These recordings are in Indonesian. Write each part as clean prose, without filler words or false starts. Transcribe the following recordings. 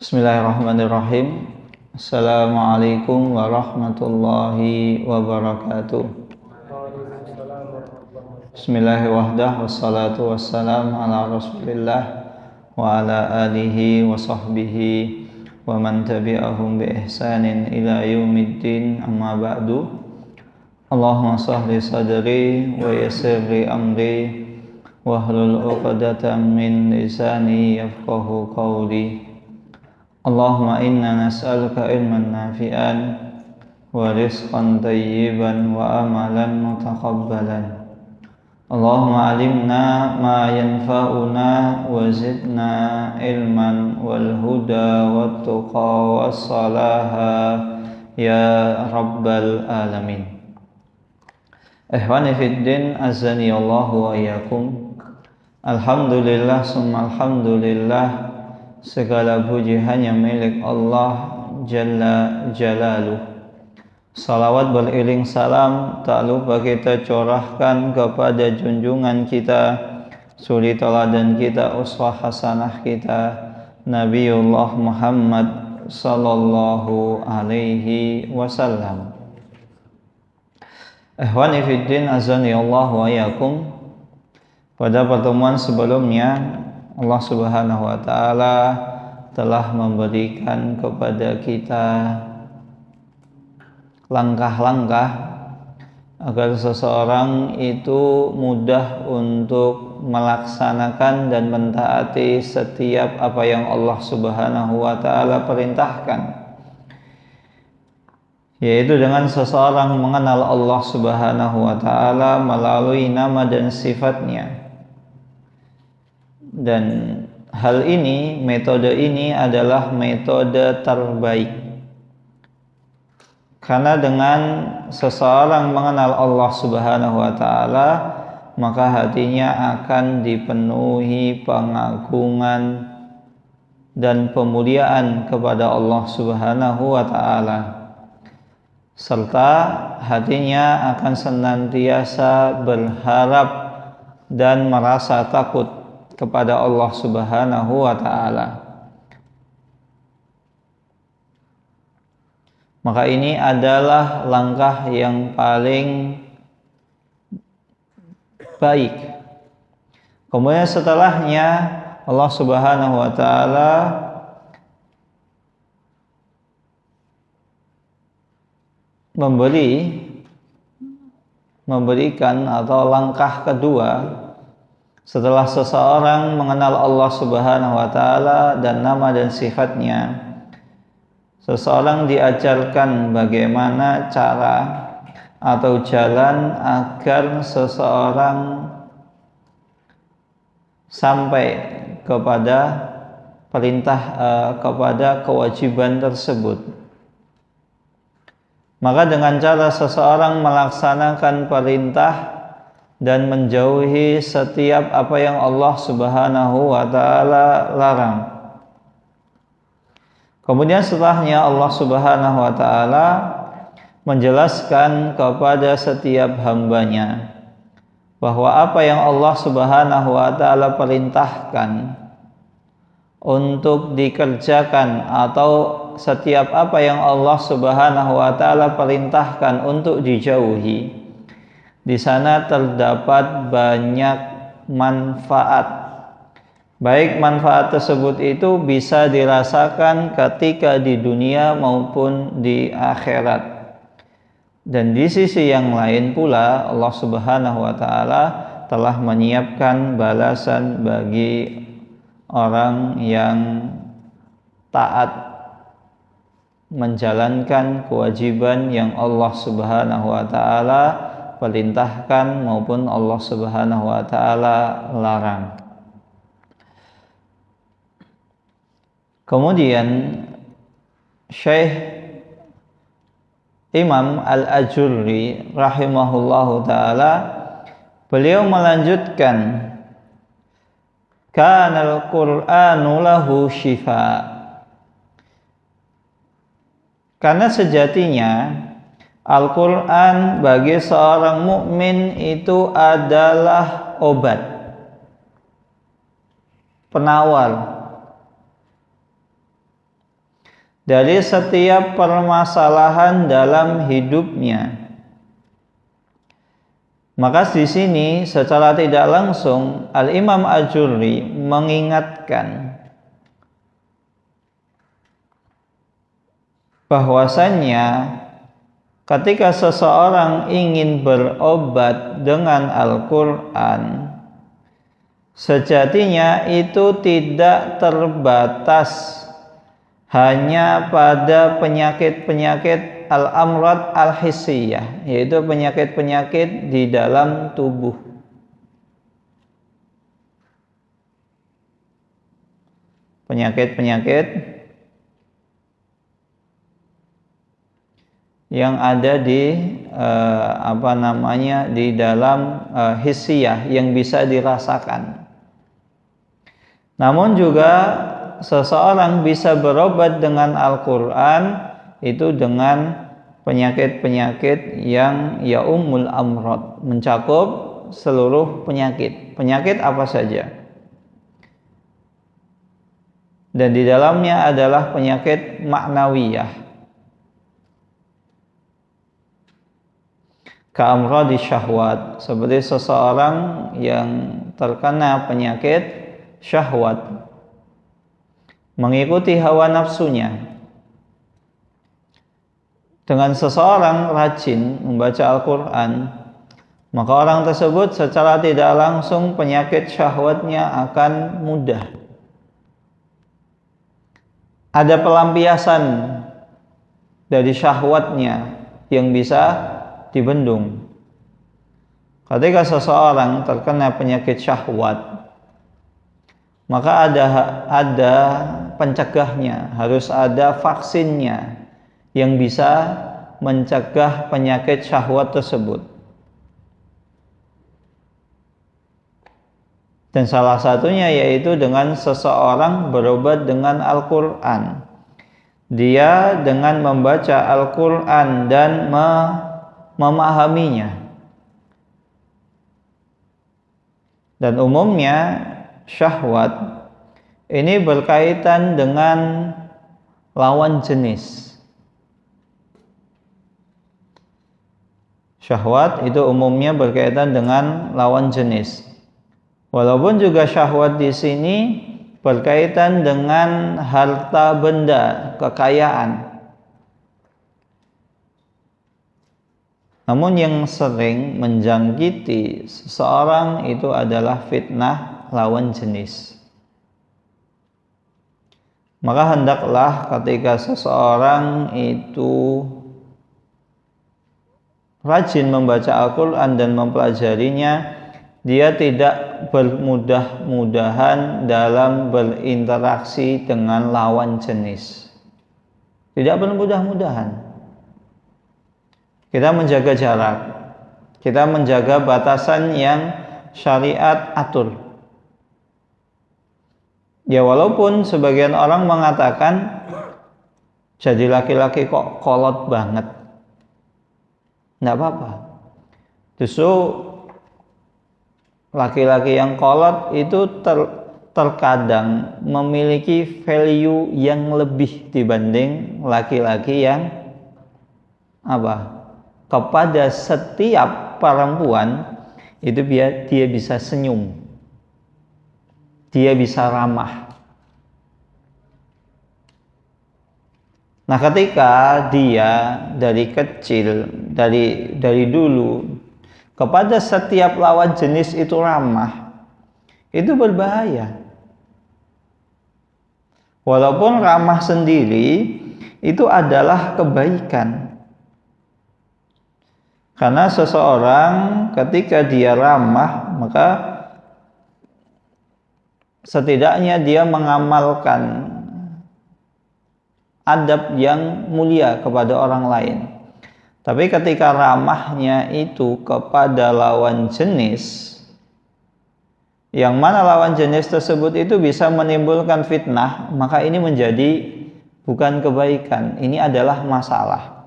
Bismillahirrahmanirrahim. Assalamualaikum warahmatullahi wabarakatuh. Bismillahirrahmanirrahim. Wassalatu wassalamu ala rasulillah wa ala alihi wa sahbihi wa man tabi'ahum bi ihsanin ila yaumiddin, amma ba'du. Allahumma sahli sadri wa yassir li amri wahlul 'uqdatam min lisani yafqahu qawli. Allahumma inna nas'aluka ilman nafi'an wa rizqan tayyiban wa amalan mutaqabbalan. Allahumma alimna ma yanfa'una wa zidna ilman wal huda wat tuqa was salaha ya rabbal alamin. Ikhwani fid din, azani Allahu wa iyyakum. Alhamdulillah summa alhamdulillah, segala puji hanya milik Allah Jalla Jalaluh. Salawat beriring salam tak lupa kita curahkan kepada junjungan kita, suri teladan kita, uswah hasanah kita, Nabiullah Muhammad sallallahu alaihi wasallam. Ikhwani fiddin, azani Allah wa iyyakum. Pada pertemuan sebelumnya Allah Subhanahu wa ta'ala telah memberikan kepada kita langkah-langkah agar seseorang itu mudah untuk melaksanakan dan mentaati setiap apa yang Allah Subhanahu wa ta'ala perintahkan, yaitu dengan seseorang mengenal Allah Subhanahu wa ta'ala melalui nama dan sifatnya. Dan hal ini, metode ini adalah metode terbaik, karena dengan seseorang mengenal Allah Subhanahu wa ta'ala, maka hatinya akan dipenuhi pengagungan dan pemuliaan kepada Allah Subhanahu wa ta'ala, serta hatinya akan senantiasa berharap dan merasa takut kepada Allah Subhanahu wa ta'ala. Maka ini adalah langkah yang paling baik. Kemudian setelahnya Allah Subhanahu wa ta'ala memberikan atau langkah kedua. Setelah seseorang mengenal Allah Subhanahu wa ta'ala dan nama dan sifatnya, seseorang diajarkan bagaimana cara atau jalan agar seseorang sampai kepada kepada kewajiban tersebut. Maka dengan cara seseorang melaksanakan perintah dan menjauhi setiap apa yang Allah Subhanahu wa ta'ala larang. Kemudian setelahnya Allah Subhanahu wa ta'ala menjelaskan kepada setiap hambanya bahwa apa yang Allah Subhanahu wa ta'ala perintahkan untuk dikerjakan, atau setiap apa yang Allah Subhanahu wa ta'ala perintahkan untuk dijauhi, di sana terdapat banyak manfaat. Baik manfaat tersebut itu bisa dirasakan ketika di dunia maupun di akhirat. Dan di sisi yang lain pula Allah Subhanahu wa ta'ala telah menyiapkan balasan bagi orang yang taat menjalankan kewajiban yang Allah Subhanahu wa ta'ala perintahkan maupun Allah Subhanahu wa ta'ala larang. Kemudian Syekh Imam Al-Ajurri rahimahullahu ta'ala, beliau melanjutkan, kanal Qur'anu lahu syifa, karena sejatinya Al-Quran bagi seorang mukmin itu adalah obat, penawar, dari setiap permasalahan dalam hidupnya. Maka di sini secara tidak langsung Al-Imam Ajurri mengingatkan bahwasannya ketika seseorang ingin berobat dengan Al-Quran, sejatinya itu tidak terbatas hanya pada penyakit-penyakit al-amrad al-hissiyah, yaitu penyakit-penyakit di dalam tubuh. Penyakit-penyakit yang ada di di dalam hissiyah yang bisa dirasakan. Namun juga seseorang bisa berobat dengan Al-Quran itu dengan penyakit-penyakit yang yaumul amrad, mencakup seluruh penyakit. Penyakit apa saja? Dan di dalamnya adalah penyakit maknawiyah. Ka'amradi syahwat, seperti seseorang yang terkena penyakit syahwat, mengikuti hawa nafsunya. Dengan seseorang rajin membaca Al-Quran, maka orang tersebut secara tidak langsung penyakit syahwatnya akan mudah. Ada pelampiasan dari syahwatnya yang bisa dibendung. Ketika seseorang terkena penyakit syahwat, maka ada pencegahnya, harus ada vaksinnya yang bisa mencegah penyakit syahwat tersebut. Dan salah satunya yaitu dengan seseorang berobat dengan Al-Quran. Dia dengan membaca Al-Quran dan memahaminya. Dan umumnya syahwat ini berkaitan dengan lawan jenis. Syahwat itu umumnya berkaitan dengan lawan jenis. Walaupun juga syahwat di sini berkaitan dengan harta benda, kekayaan. Namun yang sering menjangkiti seseorang itu adalah fitnah lawan jenis. Maka hendaklah ketika seseorang itu rajin membaca Al-Quran dan mempelajarinya, dia tidak bermudah-mudahan dalam berinteraksi dengan lawan jenis. Tidak bermudah-mudahan. Kita menjaga jarak, kita menjaga batasan yang syariat atur. Ya walaupun sebagian orang mengatakan jadi laki-laki kok kolot banget, nggak apa-apa. Justru laki-laki yang kolot itu terkadang memiliki value yang lebih dibanding laki-laki yang kepada setiap perempuan itu dia bisa senyum, dia bisa ramah. Nah, ketika dia dari kecil, dari dulu kepada setiap lawan jenis itu ramah, itu berbahaya. Walaupun ramah sendiri itu adalah kebaikan. Karena seseorang ketika dia ramah, maka setidaknya dia mengamalkan adab yang mulia kepada orang lain. Tapi ketika ramahnya itu kepada lawan jenis, yang mana lawan jenis tersebut itu bisa menimbulkan fitnah, maka ini menjadi bukan kebaikan, ini adalah masalah.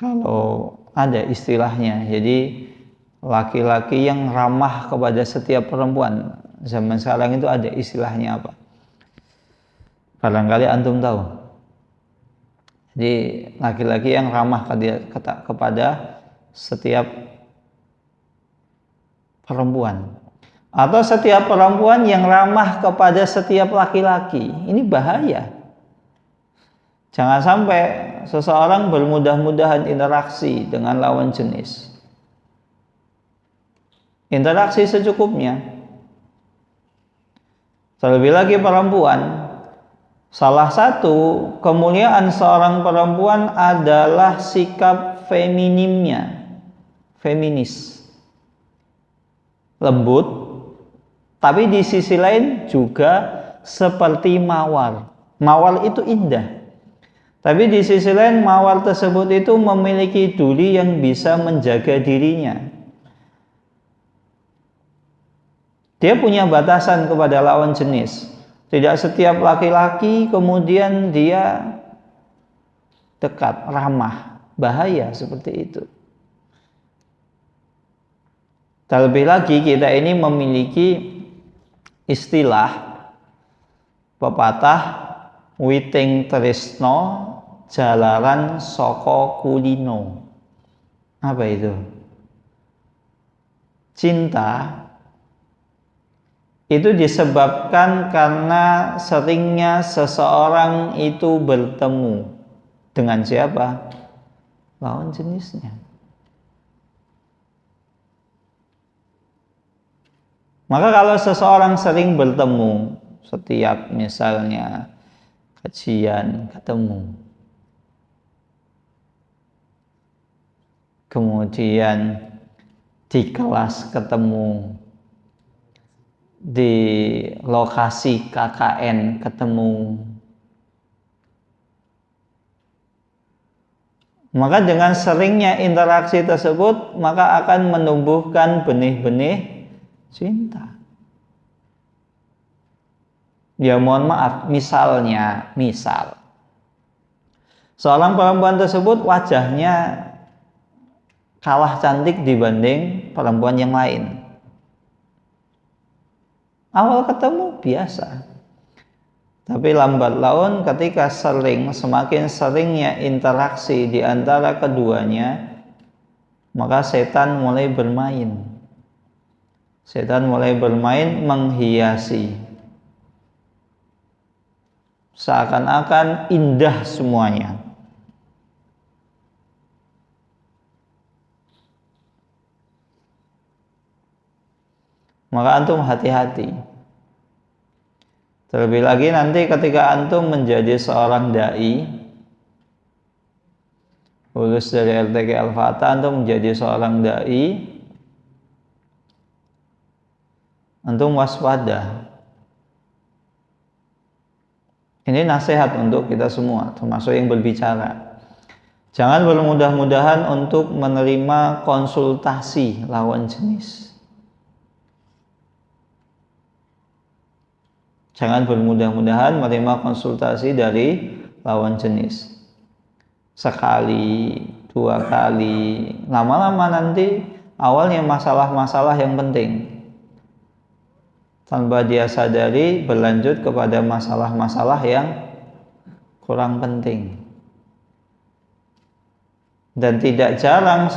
Kalau ada istilahnya, jadi laki-laki yang ramah kepada setiap perempuan. Zaman sekarang itu ada istilahnya apa? Barangkali antum tahu. Jadi laki-laki yang ramah kepada setiap perempuan, atau setiap perempuan yang ramah kepada setiap laki-laki. Ini bahaya. Jangan sampai seseorang bermudah-mudahan interaksi dengan lawan jenis. Interaksi secukupnya. Terlebih lagi perempuan. Salah satu kemuliaan seorang perempuan adalah sikap feminimnya. Feminis. Lembut, tapi di sisi lain juga seperti mawar. Mawar itu indah. Tapi di sisi lain mawar tersebut itu memiliki duri yang bisa menjaga dirinya. Dia punya batasan kepada lawan jenis. Tidak setiap laki-laki kemudian dia dekat, ramah. Bahaya seperti itu. Terlebih lagi kita ini memiliki istilah pepatah witing tresno jalaran saka kulino. Apa itu? Cinta itu disebabkan karena seringnya seseorang itu bertemu dengan siapa? Lawan jenisnya. Maka kalau seseorang sering bertemu, setiap misalnya kajian ketemu, kemudian di kelas ketemu, di lokasi KKN ketemu, maka dengan seringnya interaksi tersebut maka akan menumbuhkan benih-benih cinta. Ya mohon maaf, misal seorang perempuan tersebut wajahnya kalah cantik dibanding perempuan yang lain. Awal ketemu biasa, tapi lambat laun ketika semakin seringnya interaksi di antara keduanya, maka setan mulai bermain. Setan mulai bermain menghiasi. Seakan-akan indah semuanya. Maka antum hati-hati. Terlebih lagi nanti ketika antum menjadi seorang dai, lulus dari LTQ Al-Fatah, antum menjadi seorang dai, antum waspada. Ini nasihat untuk kita semua, termasuk yang berbicara. Jangan bermudah-mudahan untuk menerima konsultasi lawan jenis. Jangan bermudah-mudahan menerima konsultasi dari lawan jenis. Sekali, 2 kali, lama-lama nanti awalnya masalah-masalah yang penting. Tanpa dia sadari berlanjut kepada masalah-masalah yang kurang penting. Dan tidak jarang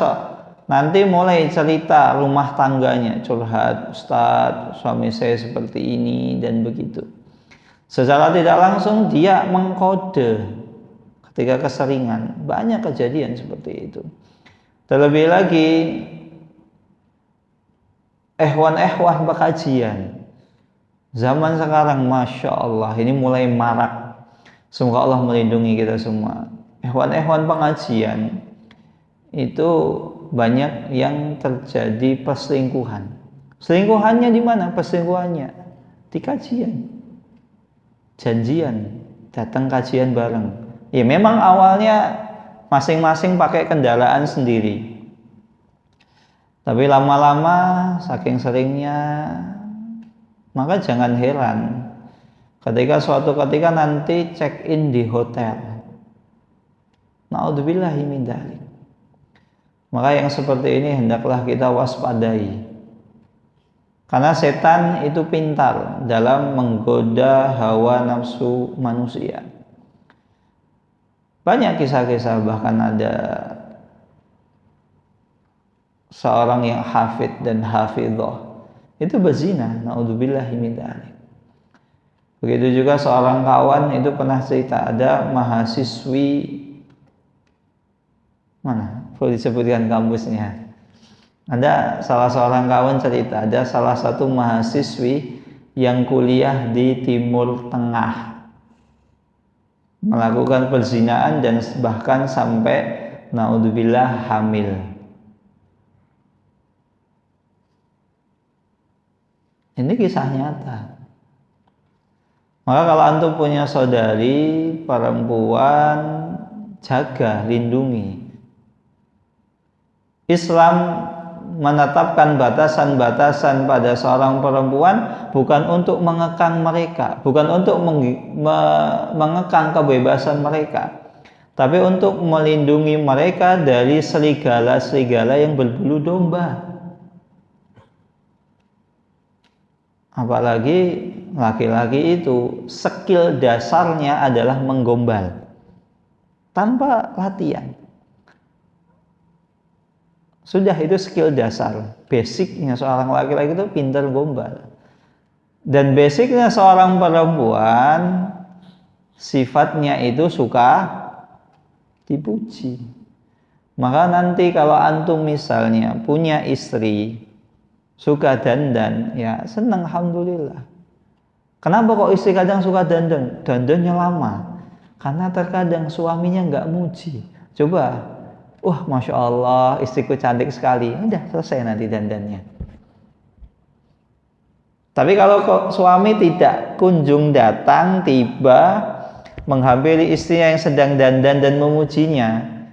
nanti mulai cerita rumah tangganya, curhat, Ustadz, suami saya seperti ini dan begitu. Secara tidak langsung dia mengkode ketika keseringan. Banyak kejadian seperti itu. Terlebih lagi ehwan pekajian. Zaman sekarang Masya Allah ini mulai marak. Semoga Allah melindungi kita semua. Ehwan pengajian itu banyak yang terjadi perselingkuhan. Selingkuhannya di mana? Perselingkuhannya di kajian. Janjian, datang kajian bareng. Ya memang awalnya masing-masing pakai kendaraan sendiri. Tapi lama-lama saking seringnya, maka jangan heran ketika suatu ketika nanti check-in di hotel. Na'udzubillahi min dzalik. Maka yang seperti ini hendaklah kita waspadai. Karena setan itu pintar dalam menggoda hawa nafsu manusia. Banyak kisah-kisah, bahkan ada seorang yang hafid dan hafidhah itu berzina, naudzubillahi min dzalik. Begitu juga seorang kawan itu pernah cerita, ada mahasiswi, mana perlu disebutkan kampusnya. Ada salah seorang kawan cerita, ada salah satu mahasiswi yang kuliah di Timur Tengah melakukan perzinaan dan bahkan sampai naudzubillah hamil. Ini kisah nyata. Maka kalau antum punya saudari perempuan, jaga, lindungi. Islam menetapkan batasan-batasan pada seorang perempuan bukan untuk mengekang mereka, bukan untuk mengekang kebebasan mereka, tapi untuk melindungi mereka dari serigala-serigala yang berbulu domba. Apalagi laki-laki itu skill dasarnya adalah menggombal tanpa latihan. Sudah, itu skill dasar, basicnya seorang laki-laki itu pintar gombal. Dan basicnya seorang perempuan sifatnya itu suka dipuji. Maka nanti kalau antum misalnya punya istri suka dandan, ya senang, alhamdulillah. Kenapa kok istri kadang suka dandan? Dandannya lama. Karena terkadang suaminya nggak muji. Coba, wah Masya Allah istriku cantik sekali, udah selesai nanti dandannya. Tapi kalau suami tidak kunjung datang, tiba menghampiri istrinya yang sedang dandan dan memujinya,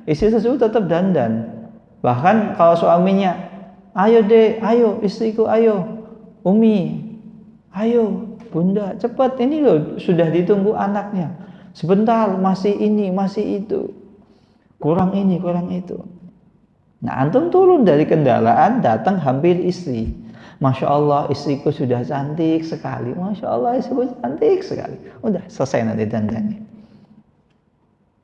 istri tersebut tetap dandan. Bahkan kalau suaminya, ayo deh, ayo istriku, ayo Umi, ayo Bunda, cepat, ini loh sudah ditunggu anaknya, sebentar, masih ini, masih itu, kurang ini, kurang itu. Nah, antum turun dari kendaraan, datang hampir istri. Masya Allah istriku sudah cantik sekali, Masya Allah istriku cantik sekali. Udah selesai nanti dandannya.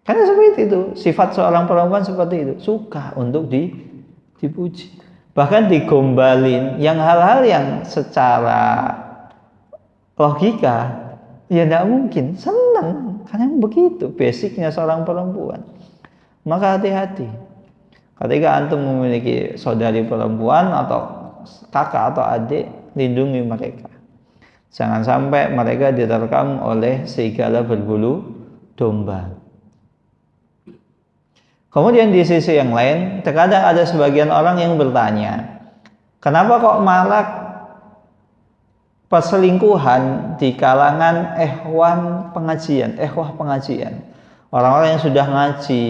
Karena seperti itu, sifat seorang perempuan seperti itu, suka untuk dipuji. Bahkan digombalin, yang hal-hal yang secara logika ya tidak mungkin, senang, karena begitu basicnya seorang perempuan. Maka hati-hati ketika antum memiliki saudari perempuan atau kakak atau adik, lindungi mereka. Jangan sampai mereka diterkam oleh serigala berbulu domba. Kemudian di sisi yang lain, terkadang ada sebagian orang yang bertanya, kenapa kok marak perselingkuhan di kalangan ikhwah pengajian. Orang-orang yang sudah ngaji,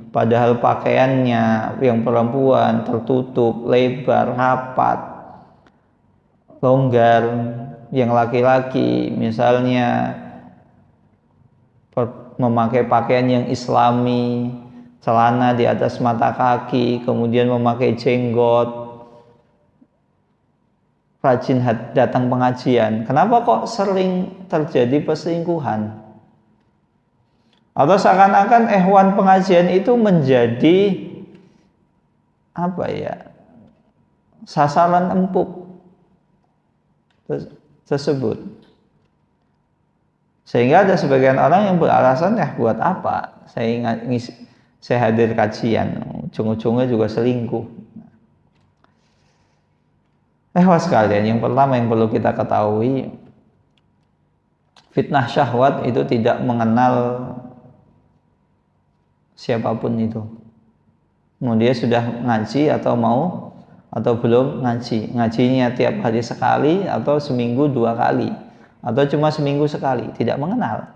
padahal pakaiannya yang perempuan tertutup, lebar, rapat, longgar. Yang laki-laki misalnya memakai pakaian yang islami, celana di atas mata kaki, kemudian memakai jenggot, rajin datang pengajian. Kenapa kok sering terjadi perselingkuhan? Atau seakan-akan ikhwan pengajian itu menjadi sasaran empuk tersebut. Sehingga ada sebagian orang yang beralasan, buat apa saya hadir kajian, ujung-ujungnya juga selingkuh. Sekalian, yang pertama yang perlu kita ketahui, fitnah syahwat itu tidak mengenal siapapun itu. Mau dia sudah ngaji atau belum ngaji, ngajinya tiap hari sekali atau seminggu 2 kali atau cuma seminggu sekali, tidak mengenal.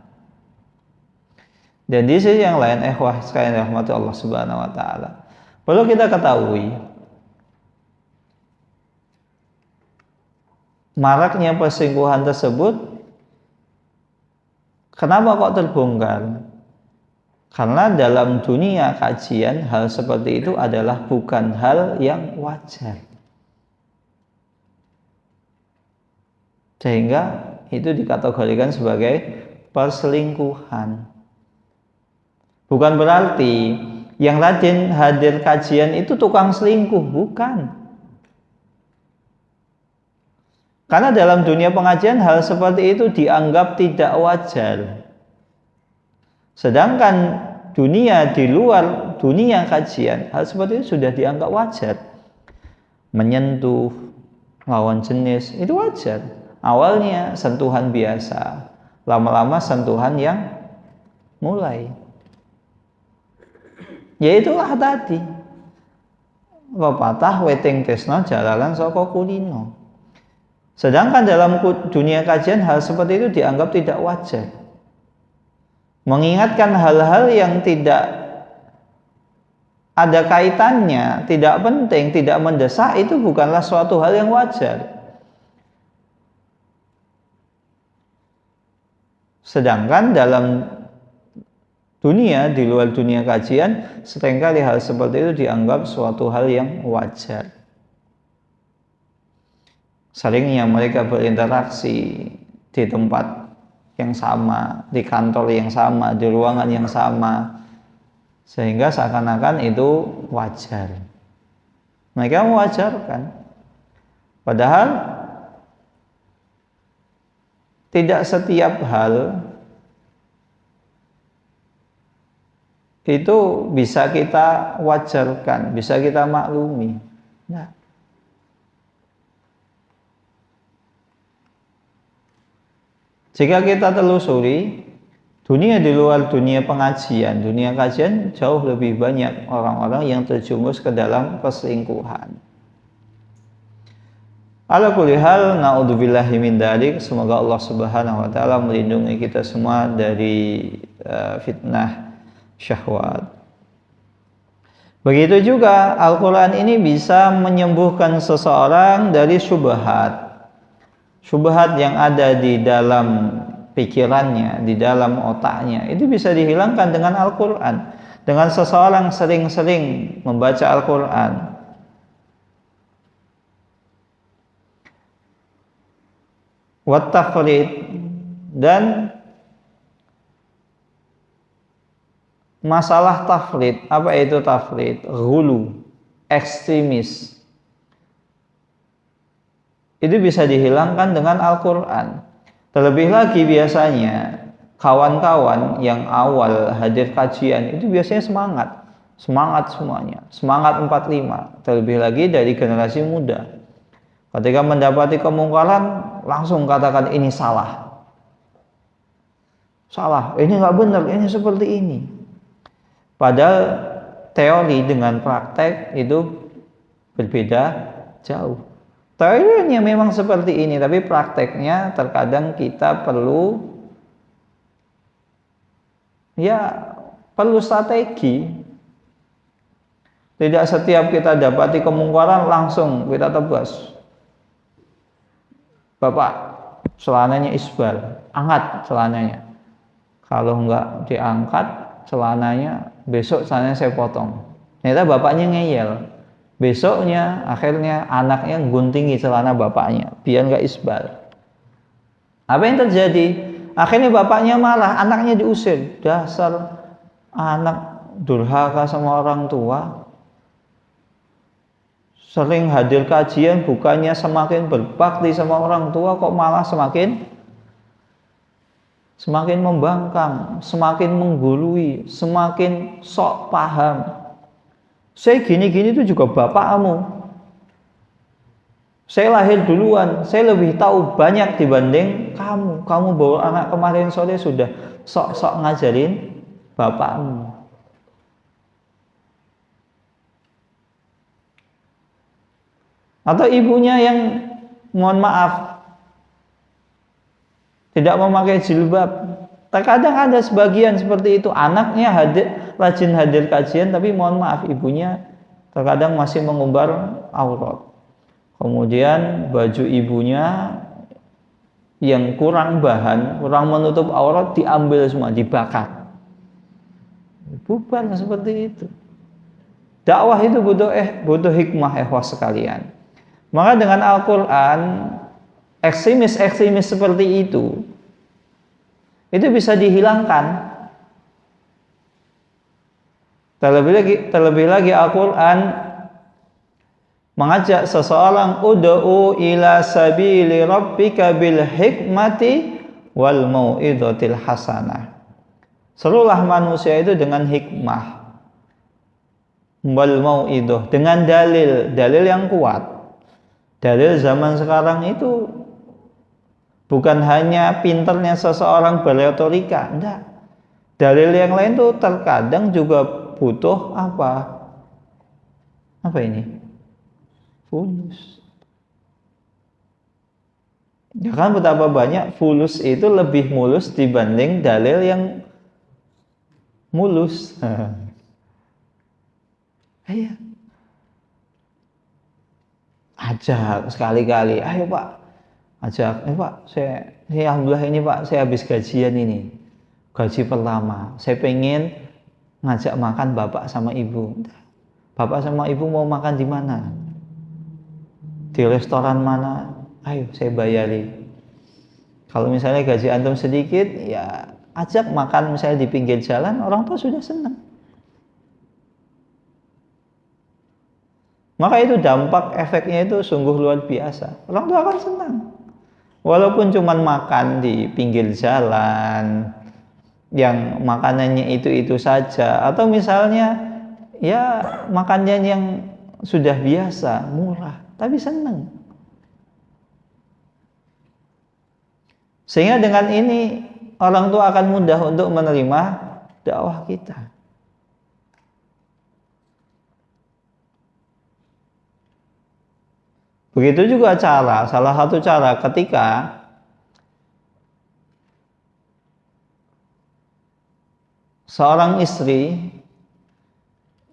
Dan di sisi yang lain, sekalian rahmati Allah Subhanahu wa taala, perlu kita ketahui maraknya perselingkuhan tersebut, kenapa kok terbongkar? Karena dalam dunia kajian hal seperti itu adalah bukan hal yang wajar. Sehingga itu dikategorikan sebagai perselingkuhan. Bukan berarti yang rajin hadir kajian itu tukang selingkuh, bukan. Karena dalam dunia pengajian hal seperti itu dianggap tidak wajar. Sedangkan dunia di luar dunia kajian, hal seperti itu sudah dianggap wajar. Menyentuh lawan jenis itu wajar. Awalnya sentuhan biasa, lama-lama sentuhan yang mulai. Ya itulah tadi. Pepatah weting tresna jalalan saka kulino. Sedangkan dalam dunia kajian hal seperti itu dianggap tidak wajar. Mengingatkan hal-hal yang tidak ada kaitannya, tidak penting, tidak mendesak, itu bukanlah suatu hal yang wajar. Sedangkan dalam dunia, di luar dunia kajian, seringkali hal seperti itu dianggap suatu hal yang wajar. Seringnya mereka berinteraksi di tempat yang sama, di kantor yang sama, di ruangan yang sama, sehingga seakan-akan itu wajar. Mereka mewajarkan, padahal tidak setiap hal itu bisa kita wajarkan, bisa kita maklumi. Nah, jika kita telusuri dunia di luar dunia pengajian, dunia kajian jauh lebih banyak orang-orang yang terjumus ke dalam perselingkuhan. Ala kulli hal, naudzubillahi min dzalik. Semoga Allah Subhanahu wa taala melindungi kita semua dari fitnah syahwat. Begitu juga Al-Qur'an ini bisa menyembuhkan seseorang dari syubhat. Syubhat yang ada di dalam pikirannya, di dalam otaknya, itu bisa dihilangkan dengan Al-Quran. Dengan seseorang sering-sering membaca Al-Quran. Wat-tafrid, dan masalah tafrid. Apa itu tafrid? Ghulu, ekstremis. Itu bisa dihilangkan dengan Al-Quran. Terlebih lagi biasanya kawan-kawan yang awal hadir kajian itu biasanya semangat semuanya, semangat 45. Terlebih lagi dari generasi muda, ketika mendapati kemungkaran langsung katakan ini salah, ini nggak benar, ini seperti ini. Padahal teori dengan praktek itu berbeda jauh. Teorinya memang seperti ini, tapi prakteknya terkadang kita perlu strategi. Tidak setiap kita dapati kemungkaran langsung kita tebas. Bapak, celananya isbal, angkat celananya. Kalau enggak diangkat celananya, besok celananya saya potong. Ternyata bapaknya ngeyel. Besoknya akhirnya anaknya guntingi celana bapaknya biar nggak isbal. Apa yang terjadi? Akhirnya bapaknya marah, anaknya diusir. Dasar anak durhaka sama orang tua. Sering hadir kajian, bukannya semakin berbakti sama orang tua, kok malah semakin membangkang, semakin menggurui, semakin sok paham. Saya gini-gini itu juga bapakmu. Saya lahir duluan, saya lebih tahu banyak dibanding kamu. Kamu bawa anak kemarin sore sudah sok-sok ngajarin bapakmu. Atau ibunya yang mohon maaf tidak memakai jilbab. Terkadang ada sebagian seperti itu, anaknya rajin hadir kajian, tapi mohon maaf ibunya terkadang masih mengumbar aurat. Kemudian baju ibunya yang kurang bahan, kurang menutup aurat diambil semua, dibakar. bubar seperti itu. Dakwah itu butuh hikmah, ikhwas sekalian. Maka dengan Al-Quran, ekstremis seperti itu bisa dihilangkan. Terlebih lagi Al-Quran mengajak seseorang, ud'u ila sabili rabbika bil hikmati wal mau'izatil hasanah. Serulah manusia itu dengan hikmah, wal mau'izah, dengan dalil yang kuat. Dalil zaman sekarang itu bukan hanya pinternya seseorang berretorika, enggak. Dalil yang lain tuh terkadang juga butuh apa? Apa ini? Fulus. Ya kan betapa banyak fulus itu lebih mulus dibanding dalil yang mulus. Iya. Ajak sekali-kali, ayo Pak. Ajak, Pak, saya alhamdulillah ini Pak, saya habis gajian ini. Gaji pertama. Saya pengen ngajak makan bapak sama ibu. Bapak sama ibu mau makan di mana? Di restoran mana? Ayo saya bayari. Kalau misalnya gaji antum sedikit, ya ajak makan misalnya di pinggir jalan, orang tua sudah senang. Maka itu dampak efeknya itu sungguh luar biasa. Orang tua akan senang. Walaupun cuma makan di pinggir jalan, yang makanannya itu saja, atau misalnya ya makanannya yang sudah biasa, murah, tapi senang. Sehingga dengan ini orang tua akan mudah untuk menerima dakwah kita. Begitu juga salah satu cara ketika seorang istri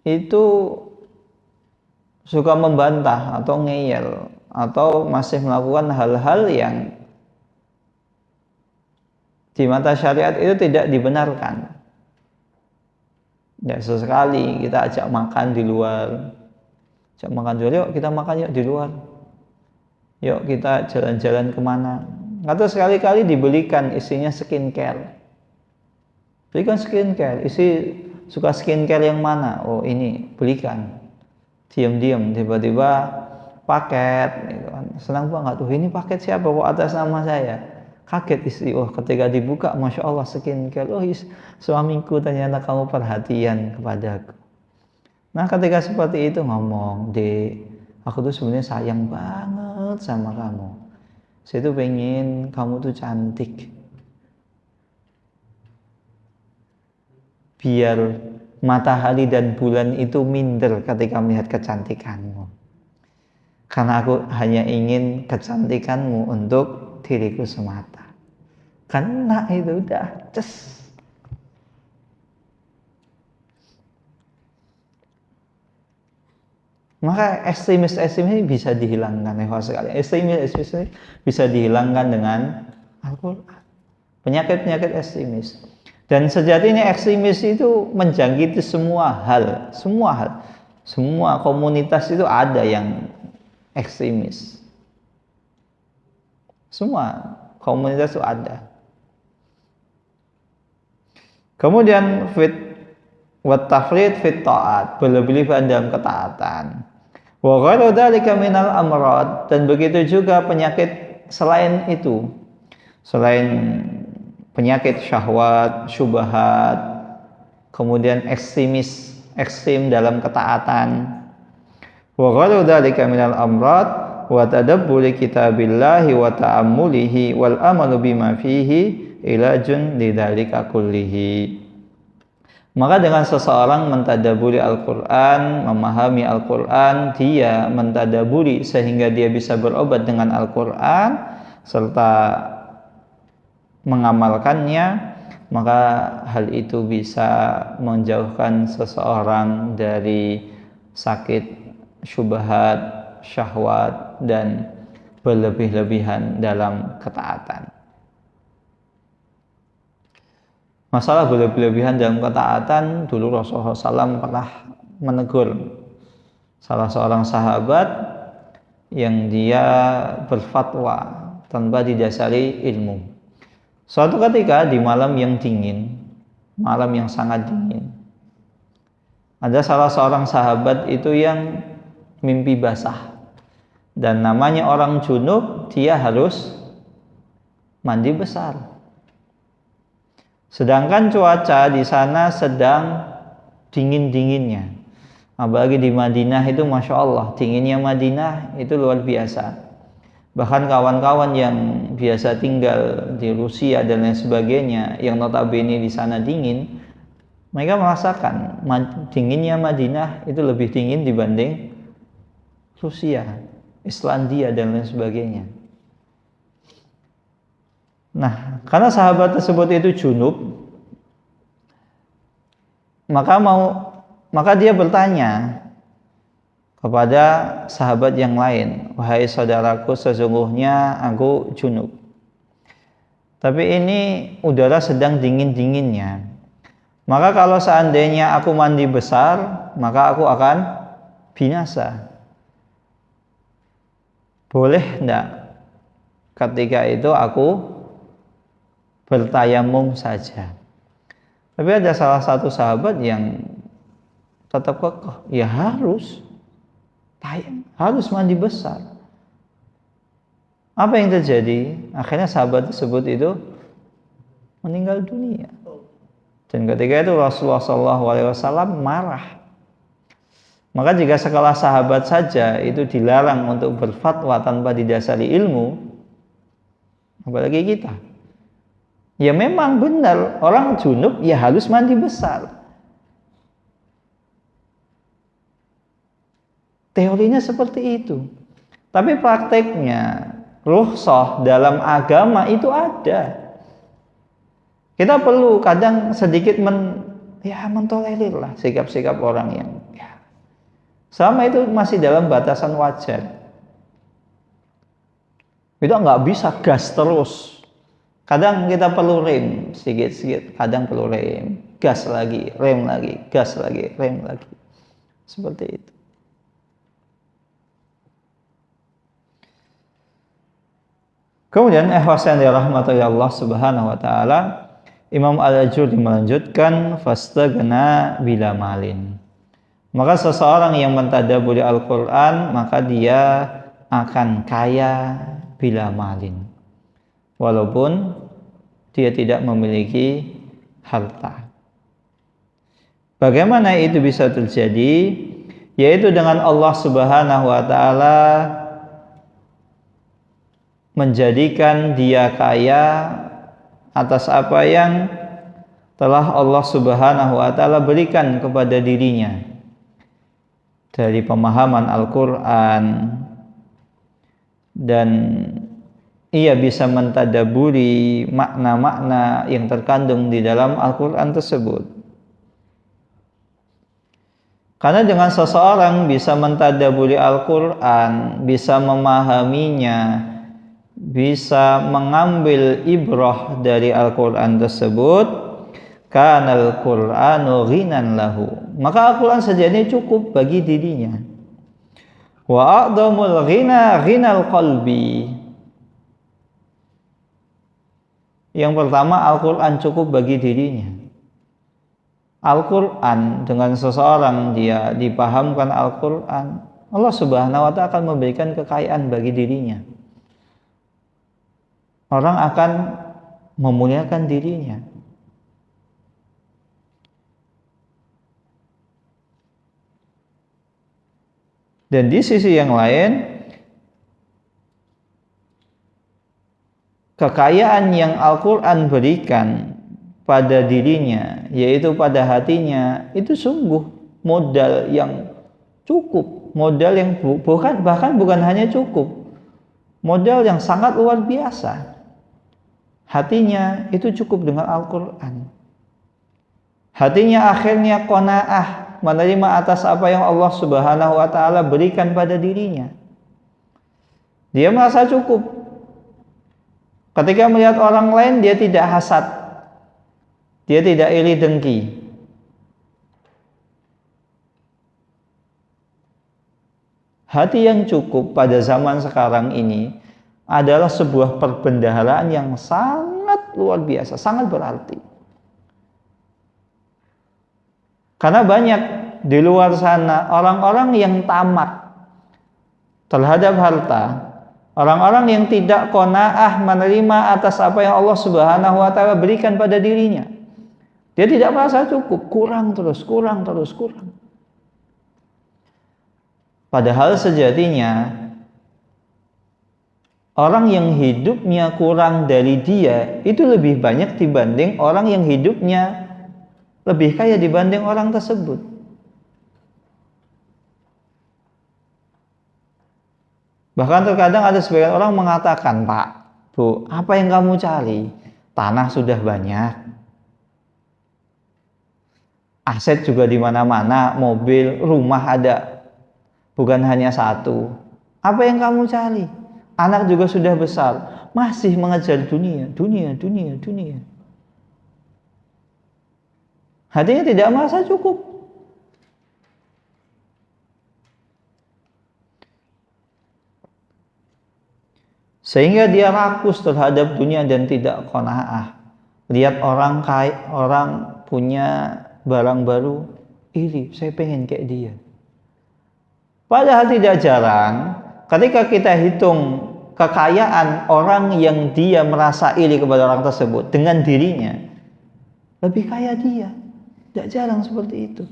itu suka membantah atau ngeyel atau masih melakukan hal-hal yang di mata syariat itu tidak dibenarkan. Ya sesekali kita ajak makan di luar. Yuk kita makan yuk di luar. Yuk kita jalan-jalan kemana. Atau sekali-kali dibelikan istrinya skincare. Belikan skincare. Isi suka skincare yang mana? Oh ini, belikan. Diam-diam tiba-tiba paket gitu kan. Senang banget. Oh ini paket siapa? Kok atas nama saya? Kaget istri. Oh ketika dibuka, Masya Allah skincare. Oh suamiku ternyata kamu perhatian kepadaku. Nah ketika seperti itu ngomong, Dek, aku tuh sebenarnya sayang banget sama kamu. Saya tuh pengen kamu tuh cantik. Biar matahari dan bulan itu minder ketika melihat kecantikanmu. Karena aku hanya ingin kecantikanmu untuk diriku semata. Kena itu udah, ces. Maka ekstremis ini bisa dihilangkan, ekstremis ini bisa dihilangkan dengan Al-Quran. Penyakit ekstremis. Dan sejatinya ekstremis itu menjangkiti semua hal. Semua komunitas itu ada yang ekstremis. Semua komunitas itu ada. Kemudian wat tafrid fit ta'at, berlebihan dalam ketaatan. Wa ghairu dzalika minal amrad, dan begitu juga penyakit selain itu. Selain penyakit syahwat, syubhat, kemudian ekstrim dalam ketaatan. Wa ghairu dzalika minal amrad wa tadabburi kitabillahi wa ta'ammulihi wal amalu bima fihi ilajun lidzalika kullihi. Maka dengan seseorang mentadaburi Al-Quran, memahami Al-Quran, dia mentadaburi sehingga dia bisa berobat dengan Al-Quran serta mengamalkannya, maka hal itu bisa menjauhkan seseorang dari sakit syubhat, syahwat, dan berlebih-lebihan dalam ketaatan. Masalah berlebihan dalam ketaatan, dulu Rasulullah SAW pernah menegur salah seorang sahabat yang dia berfatwa tanpa didasari ilmu. Suatu ketika di malam yang dingin, malam yang sangat dingin, ada salah seorang sahabat itu yang mimpi basah. Dan namanya orang junub, dia harus mandi besar. Sedangkan cuaca di sana sedang dingin-dinginnya. Apalagi di Madinah itu Masya Allah, dinginnya Madinah itu luar biasa. Bahkan kawan-kawan yang biasa tinggal di Rusia dan lain sebagainya, yang notabene di sana dingin, mereka merasakan dinginnya Madinah itu lebih dingin dibanding Rusia, Islandia dan lain sebagainya. Nah, karena sahabat tersebut itu junub, maka dia bertanya kepada sahabat yang lain, "Wahai saudaraku, sesungguhnya aku junub. Tapi ini udara sedang dingin-dinginnya. Maka kalau seandainya aku mandi besar, maka aku akan binasa. Boleh enggak ketika itu aku bertayamum saja?" Tapi ada salah satu sahabat yang tetap kekeh, ya harus mandi besar. Apa yang terjadi? Akhirnya sahabat tersebut itu meninggal dunia. Dan ketika itu Rasulullah SAW marah. Maka jika sekelas sahabat saja itu dilarang untuk berfatwa tanpa didasari ilmu, apalagi kita. Ya memang benar, orang junub ya harus mandi besar. Teorinya seperti itu. Tapi prakteknya, rukhsah dalam agama itu ada. Kita perlu kadang sedikit mentolerir lah sikap-sikap orang yang selama itu masih dalam batasan wajar. Kita nggak bisa gas terus. Kadang kita perlu rem sedikit-sedikit, kadang perlu rem, gas lagi, rem lagi, gas lagi, rem lagi. Seperti itu. Kemudian ikhwas yang dirahmati Allah Subhanahu wa taala, Imam Al-Ajurri melanjutkan fastaghna bila malin. Maka seseorang yang mentadabburi Al-Qur'an, maka dia akan kaya bila malin. Walaupun dia tidak memiliki harta. Bagaimana itu bisa terjadi? Yaitu dengan Allah Subhanahu wa taala menjadikan dia kaya atas apa yang telah Allah Subhanahu wa taala berikan kepada dirinya dari pemahaman Al-Qur'an, dan ia bisa mentadaburi makna-makna yang terkandung di dalam Al-Quran tersebut. Karena dengan seseorang bisa mentadaburi Al-Quran, bisa memahaminya, bisa mengambil ibrah dari Al-Quran tersebut, kanal Qur'anu ghinan lahu, maka Al-Quran sejatinya cukup bagi dirinya. Wa a'dhamul ghina ghinal qalbi. Yang pertama, Al-Quran cukup bagi dirinya. Al-Quran, dengan seseorang dia dipahamkan Al-Quran, Allah Subhanahu wa ta'ala akan memberikan kekayaan bagi dirinya. Orang akan memuliakan dirinya. Dan di sisi yang lain, kekayaan yang Al-Quran berikan pada dirinya, yaitu pada hatinya, itu sungguh modal yang cukup, modal yang bahkan bukan hanya cukup, modal yang sangat luar biasa. Hatinya itu cukup dengan Al-Quran. Hatinya akhirnya qanaah, menerima atas apa yang Allah Subhanahu wa ta'ala berikan pada dirinya. Dia merasa cukup. Ketika melihat orang lain, dia tidak hasad. Dia tidak iri dengki. Hati yang cukup pada zaman sekarang ini adalah sebuah perbendaharaan yang sangat luar biasa, sangat berarti. Karena banyak di luar sana orang-orang yang tamak terhadap harta, orang-orang yang tidak qanaah menerima atas apa yang Allah Subhanahu wa taala berikan pada dirinya. Dia tidak merasa cukup, kurang terus. Padahal sejatinya orang yang hidupnya kurang dari dia itu lebih banyak dibanding orang yang hidupnya lebih kaya dibanding orang tersebut. Bahkan terkadang ada sebagian orang mengatakan, "Pak, Bu, apa yang kamu cari? Tanah sudah banyak, aset juga di mana-mana, mobil, rumah ada, bukan hanya satu. Apa yang kamu cari? Anak juga sudah besar, masih mengejar dunia. Hatinya tidak merasa cukup. Sehingga dia rakus terhadap dunia dan tidak qanaah. Lihat orang kaya, orang punya barang baru, iri, saya pengen kayak dia. Padahal tidak jarang ketika kita hitung kekayaan orang yang dia merasa iri kepada orang tersebut dengan dirinya, lebih kaya dia. Tidak jarang seperti itu.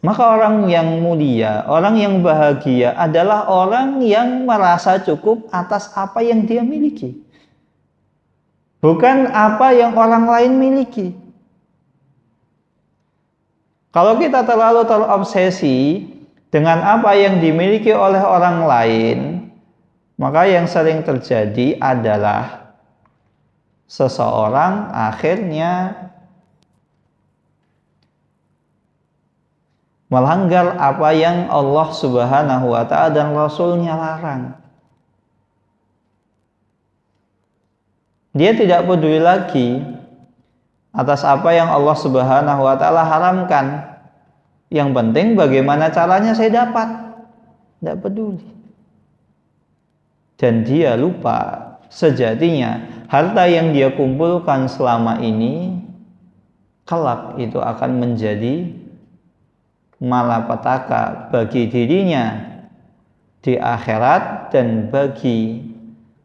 Maka orang yang mulia, orang yang bahagia adalah orang yang merasa cukup atas apa yang dia miliki, bukan apa yang orang lain miliki. Kalau kita terlalu terobsesi dengan apa yang dimiliki oleh orang lain, maka yang sering terjadi adalah seseorang akhirnya melanggar apa yang Allah Subhanahu wa ta'ala dan Rasulnya larang. Dia tidak peduli lagi atas apa yang Allah Subhanahu wa ta'ala haramkan. Yang penting bagaimana caranya saya dapat. Tidak peduli. Dan dia lupa sejatinya harta yang dia kumpulkan selama ini kelak itu akan menjadi malapetaka bagi dirinya di akhirat dan bagi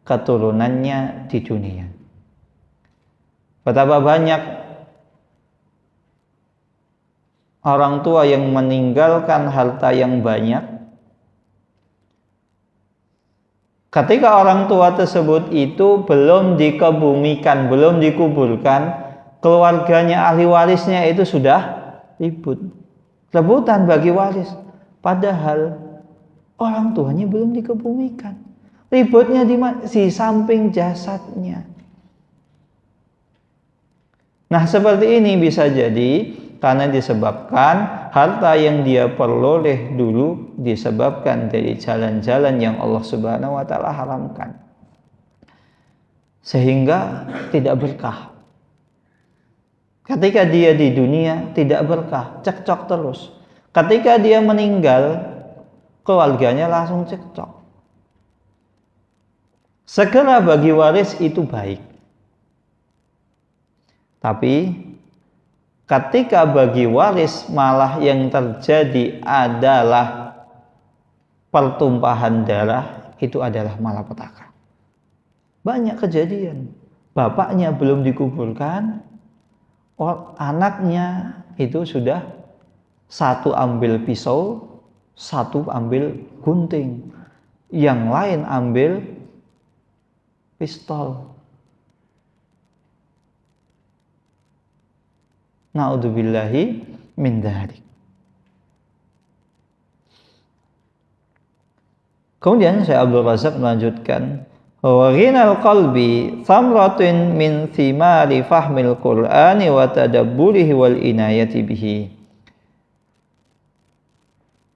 keturunannya di dunia. Betapa banyak orang tua yang meninggalkan harta yang banyak ketika orang tua tersebut itu belum dikebumikan, belum dikuburkan, keluarganya, ahli warisnya itu sudah ribut. Rebutan bagi waris, padahal orang tuanya belum dikebumikan. Ributnya di samping jasadnya. Nah, seperti ini bisa jadi karena disebabkan harta yang dia peroleh dulu disebabkan dari jalan-jalan yang Allah Subhanahu wa ta'ala haramkan, sehingga tidak berkah. Ketika dia di dunia tidak berkah, cekcok terus. Ketika dia meninggal, keluarganya langsung cekcok. Segera bagi waris itu baik. Tapi ketika bagi waris malah yang terjadi adalah pertumpahan darah, itu adalah malapetaka. Banyak kejadian. Bapaknya belum dikuburkan, anaknya itu sudah satu ambil pisau, satu ambil gunting, yang lain ambil pistol. Na'udzubillahi min dzalik. Kemudian Syekh Abdul Razak melanjutkan, wa ghinal qalbi thamratun min thimari fahmil Qur'ani wa tadabburihi wal inayati bihi.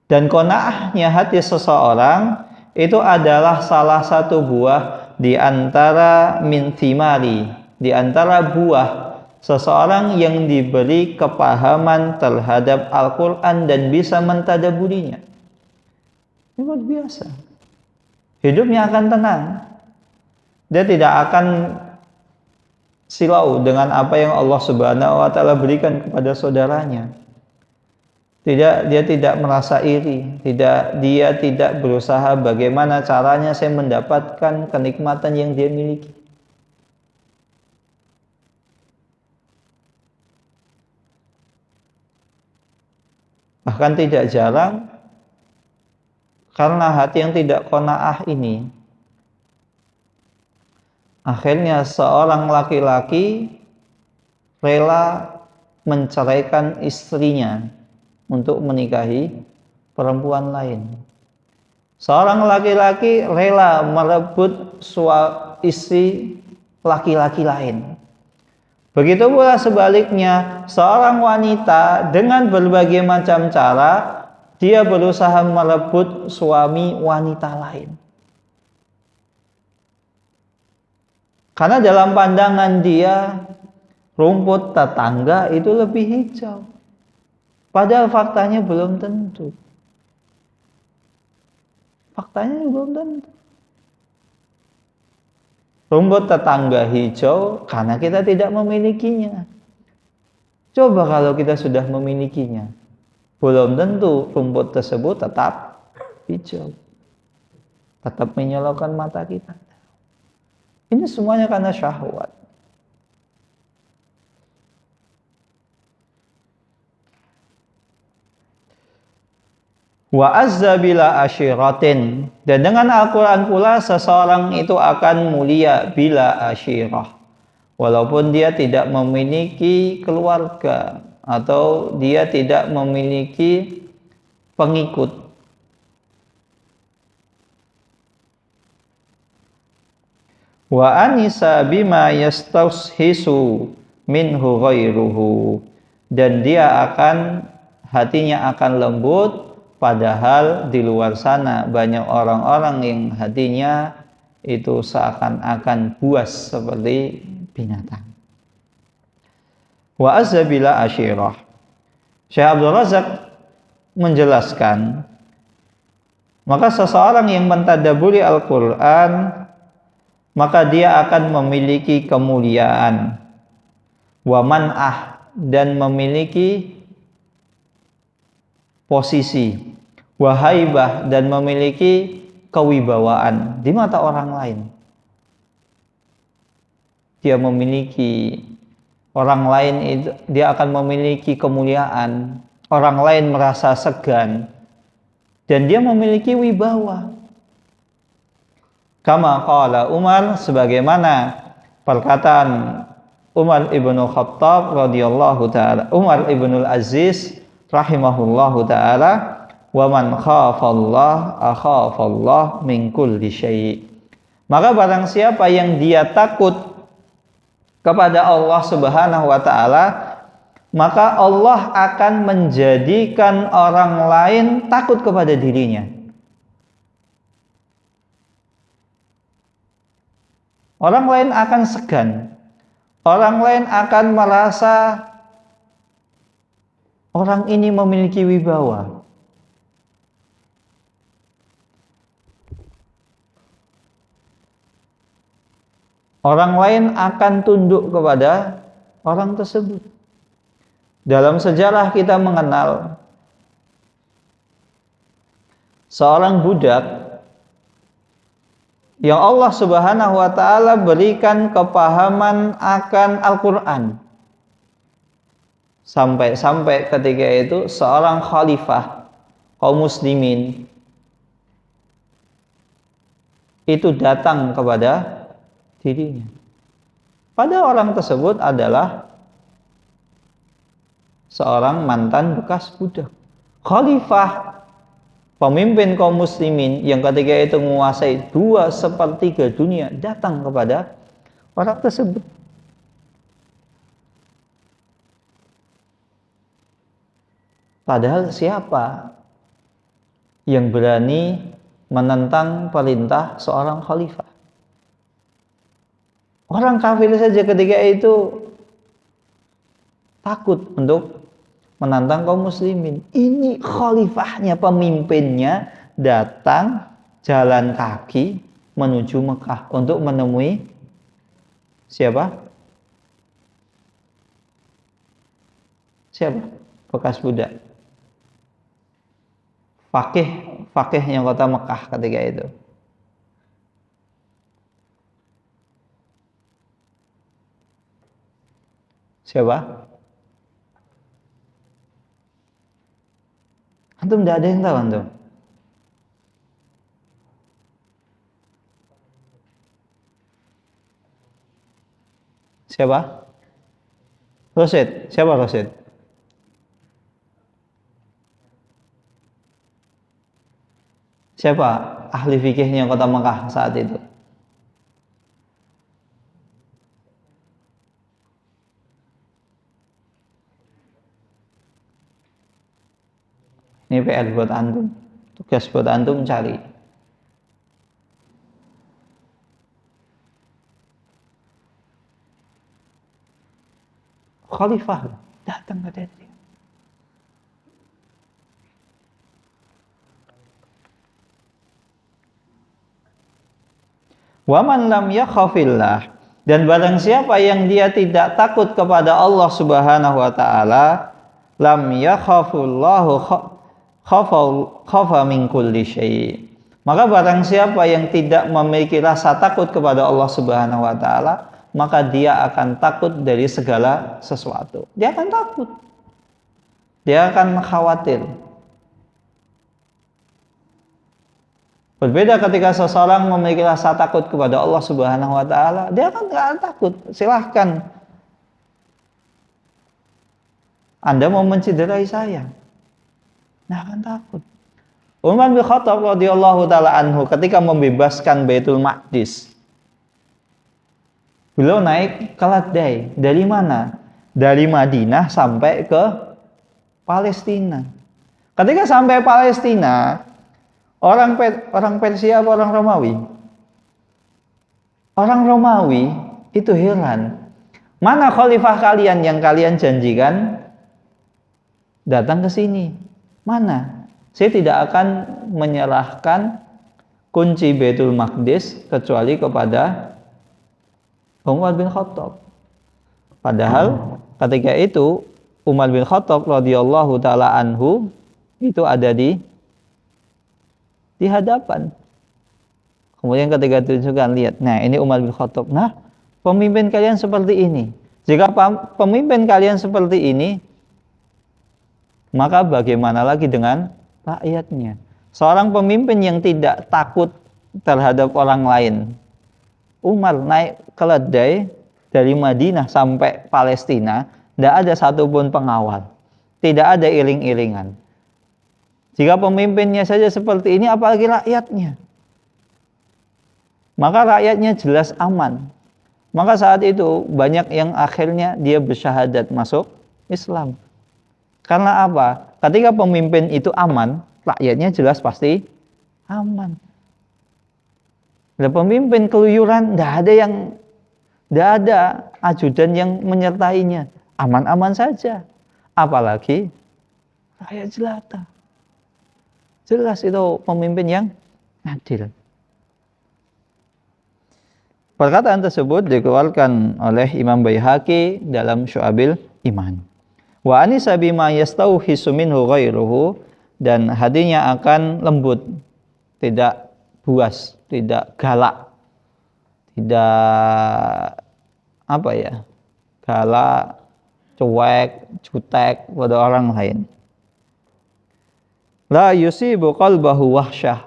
Dan qanaahnya hati seseorang itu adalah salah satu buah di antara min thimari, di antara buah seseorang yang diberi kepahaman terhadap Al-Quran dan bisa mentadaburinya. Ini luar biasa. Hidupnya akan tenang. Dia tidak akan silau dengan apa yang Allah Subhanahu wa taala berikan kepada saudaranya. Dia tidak merasa iri, dia tidak berusaha bagaimana caranya saya mendapatkan kenikmatan yang dia miliki. Bahkan tidak jarang karena hati yang tidak qanaah ini, akhirnya seorang laki-laki rela menceraikan istrinya untuk menikahi perempuan lain. Seorang laki-laki rela merebut istri laki-laki lain. Begitu pula sebaliknya, seorang wanita dengan berbagai macam cara dia berusaha merebut suami wanita lain. Karena dalam pandangan dia, rumput tetangga itu lebih hijau. Padahal faktanya belum tentu. Faktanya belum tentu. Rumput tetangga hijau karena kita tidak memilikinya. Coba kalau kita sudah memilikinya, belum tentu rumput tersebut tetap hijau, tetap menyilaukan mata kita. Ini semuanya karena syahwat. Wa azza bila asyiratin, dan dengan Al-Quran pula seseorang itu akan mulia bila asyirah, walaupun dia tidak memiliki keluarga atau dia tidak memiliki pengikut. Wa anisa bima yastauhisu minhu ghairuhu, dan dia hatinya akan lembut. Padahal di luar sana banyak orang-orang yang hatinya itu seakan-akan buas seperti binatang. Wa azza bila asyirah. Syekh Abdul Razak menjelaskan, maka seseorang yang mentadaburi Al-Quran, maka dia akan memiliki kemuliaan, wa man'ah, dan memiliki posisi, wahaibah, dan memiliki kewibawaan di mata orang lain. Dia memiliki orang lain itu, dia akan memiliki kemuliaan. Orang lain merasa segan dan dia memiliki wibawa. Kama qala Umar, sebagaimana perkataan Umar ibnu Khattab radhiyallahu taala, Umar ibnul Aziz rahimahullahu ta'ala, wa man khafallah akhafallah min kulli syai'. Maka barang siapa yang dia takut kepada Allah Subhanahu wa ta'ala, maka Allah akan menjadikan orang lain takut kepada dirinya. Orang lain akan segan. Orang lain akan merasa orang ini memiliki wibawa. Orang lain akan tunduk kepada orang tersebut. Dalam sejarah kita mengenal seorang budak yang Allah Subhanahu wa ta'ala berikan kepahaman akan Al-Quran. Sampai ketika itu seorang khalifah kaum muslimin itu datang kepada dirinya. Pada orang tersebut adalah seorang mantan bekas budak. Khalifah, pemimpin kaum muslimin yang ketika itu menguasai 2/3 dunia, datang kepada orang tersebut. Padahal siapa yang berani menentang perintah seorang khalifah. Orang kafir saja ketika itu takut untuk menantang kaum muslimin. Ini khalifahnya, pemimpinnya datang jalan kaki menuju Mekah untuk menemui siapa? Siapa? Bekas budak. Fakihnya kota Mekah ketika itu. Siapa? Antum tidak ada yang tahu antum? Siapa? Rosid. Siapa Rosid? Siapa ahli fikihnya kota Mekah saat itu? Ini PR buat antum. Tugas buat antum cari. Khalifah datang ke dia. Waman lam yakhafillah, dan barang siapa yang dia tidak takut kepada Allah Subhanahu wa taala, lam yakhafullahu khafa min kulli syai'. Maka barang siapa yang tidak memiliki rasa takut kepada Allah Subhanahu wa taala, maka dia akan takut dari segala sesuatu. Dia akan takut. Dia akan khawatir. Berbeda ketika seseorang memiliki rasa takut kepada Allah Subhanahu wa taala, dia akan tidak takut. Silahkan. Anda mau menciderai saya. Tidak akan takut. Umar bin Khattab radhiyallahu taala anhu ketika membebaskan Baitul Maqdis, beliau naik keledai. Dari mana? Dari Madinah sampai ke Palestina. Ketika sampai Palestina, orang Persia atau orang Romawi? Orang Romawi itu heran. Mana khalifah kalian yang kalian janjikan datang ke sini? Mana? Saya tidak akan menyerahkan kunci Baitul Maqdis kecuali kepada Umar bin Khattab. Padahal ketika itu Umar bin Khattab radhiyallahu taala anhu itu ada di hadapan. Kemudian ketika ditunjukkan, lihat, nah ini Umar bin Khattab. Nah, pemimpin kalian seperti ini. Jika pemimpin kalian seperti ini, maka bagaimana lagi dengan rakyatnya? Seorang pemimpin yang tidak takut terhadap orang lain. Umar naik keledai dari Madinah sampai Palestina, tidak ada satupun pengawal. Tidak ada iring-iringan. Jika pemimpinnya saja seperti ini, apalagi rakyatnya. Maka rakyatnya jelas aman. Maka saat itu banyak yang akhirnya dia bersyahadat masuk Islam. Karena apa? Ketika pemimpin itu aman, rakyatnya jelas pasti aman. Nah, pemimpin keluyuran, tidak ada ajudan yang menyertainya. Aman-aman saja. Apalagi rakyat jelata. Jelas itu pemimpin yang adil. Perkataan tersebut dikeluarkan oleh Imam Baihaqi dalam Syu'abil Iman. Wa anisa bima yastauhisu minhu ghairuhu, dan hatinya akan lembut, tidak buas, tidak galak, tidak galak, cuek, jutek pada orang lain. La yusibu qalbahu wahsyah,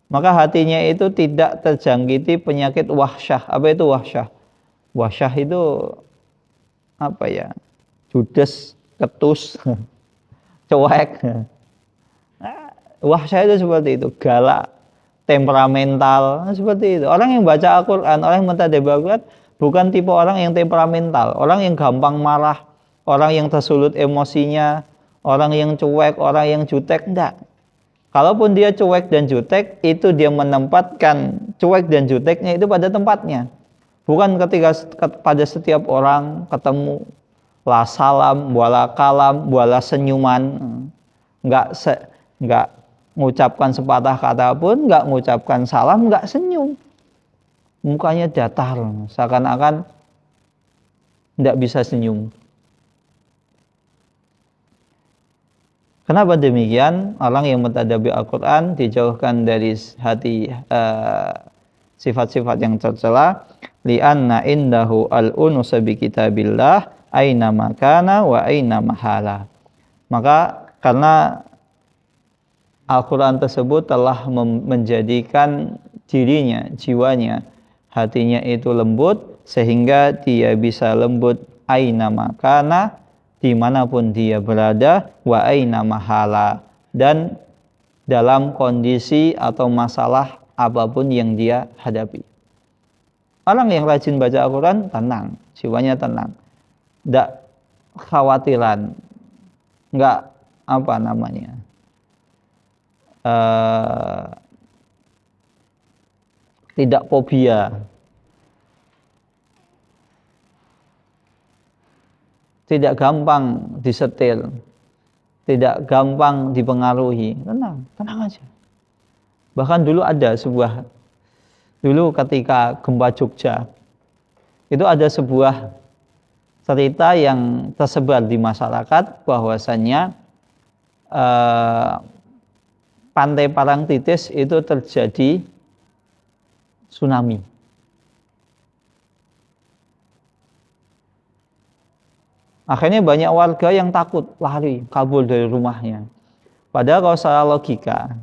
maka hatinya itu tidak terjangkiti penyakit wahsyah. Apa itu wahsyah? Wahsyah itu judes, ketus, cuek. Wahsyah itu seperti itu, galak, temperamental, seperti itu. Orang yang baca Al-Quran, orang yang mentadabbur Al-Quran, bukan tipe orang yang temperamental, orang yang gampang marah, orang yang tersulut emosinya, orang yang cuek, orang yang jutek, enggak. Kalaupun dia cuek dan jutek, itu dia menempatkan cuek dan juteknya itu pada tempatnya. Bukan ketika pada setiap orang ketemu la salam, wala kalam, wala senyuman, nggak mengucapkan sepatah kata pun, nggak mengucapkan salam, nggak senyum. Mukanya datar, seakan-akan nggak bisa senyum. Kenapa demikian? Orang yang mentadabbur Al-Quran dijauhkan dari hati sifat-sifat yang tercela. Li'anna indahu al-unusa bi kitabillah aina makana wa aina mahala. Maka karena Al-Quran tersebut telah menjadikan dirinya, jiwanya, hatinya itu lembut, sehingga dia bisa lembut aina makana, dimanapun dia berada, wa aina mahala, dan dalam kondisi atau masalah apapun yang dia hadapi. Orang yang rajin baca Al-Quran tenang, jiwanya tenang, tidak khawatiran, nggak tidak fobia, tidak gampang disetir, tidak gampang dipengaruhi. Tenang aja. Bahkan dulu ketika gempa Jogja, itu ada sebuah cerita yang tersebar di masyarakat bahwasannya Pantai Parangtritis itu terjadi tsunami. Akhirnya banyak warga yang takut, lari, kabur dari rumahnya. Padahal kalau secara logika,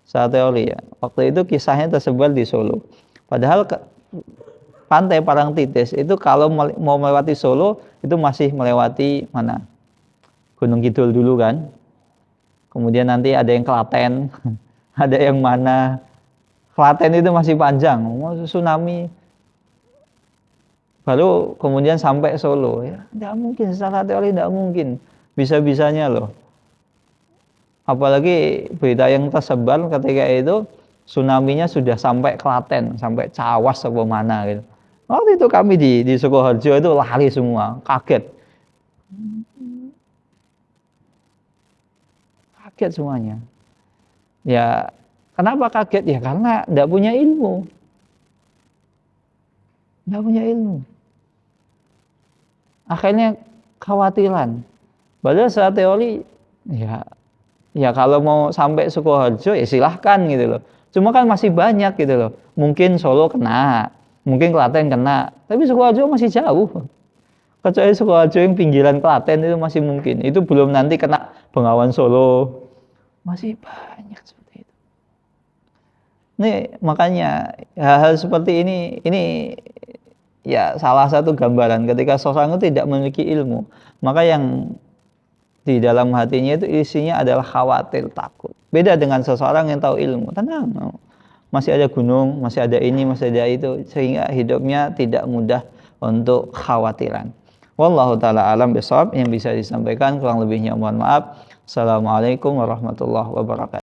secara teori ya, waktu itu kisahnya tersebar di Solo. Padahal Pantai Parangtritis itu kalau mau melewati Solo, itu masih melewati mana? Gunung Kidul dulu kan. Kemudian nanti ada yang Klaten, ada yang mana. Klaten itu masih panjang, tsunami. Baru kemudian sampai Solo, ya tidak mungkin, secara teori tidak mungkin, bisa-bisanya loh. Apalagi berita yang tersebar ketika itu tsunami-nya sudah sampai Klaten, sampai Cawas atau mana gitu. Waktu itu kami di Sukoharjo itu lari semua, kaget semuanya. Ya kenapa kaget? Ya karena tidak punya ilmu. Akhirnya khawatiran. Padahal secara teori ya kalau mau sampai Sukoharjo ya silahkan gitu loh. Cuma kan masih banyak gitu loh. Mungkin Solo kena, mungkin Klaten kena, tapi Sukoharjo masih jauh. Kecuali Sukoharjo yang pinggiran Klaten itu masih mungkin. Itu belum nanti kena Bengawan Solo. Masih banyak seperti itu. Nih makanya hal-hal seperti ini ya salah satu gambaran ketika seseorang itu tidak memiliki ilmu, maka yang di dalam hatinya itu isinya adalah khawatir, takut. Beda dengan seseorang yang tahu ilmu, tenang, masih ada gunung, masih ada ini, masih ada itu, sehingga hidupnya tidak mudah untuk khawatiran. Wallahu taala alam bishawab. Yang bisa disampaikan kurang lebihnya mohon maaf. Assalamualaikum warahmatullahi wabarakatuh.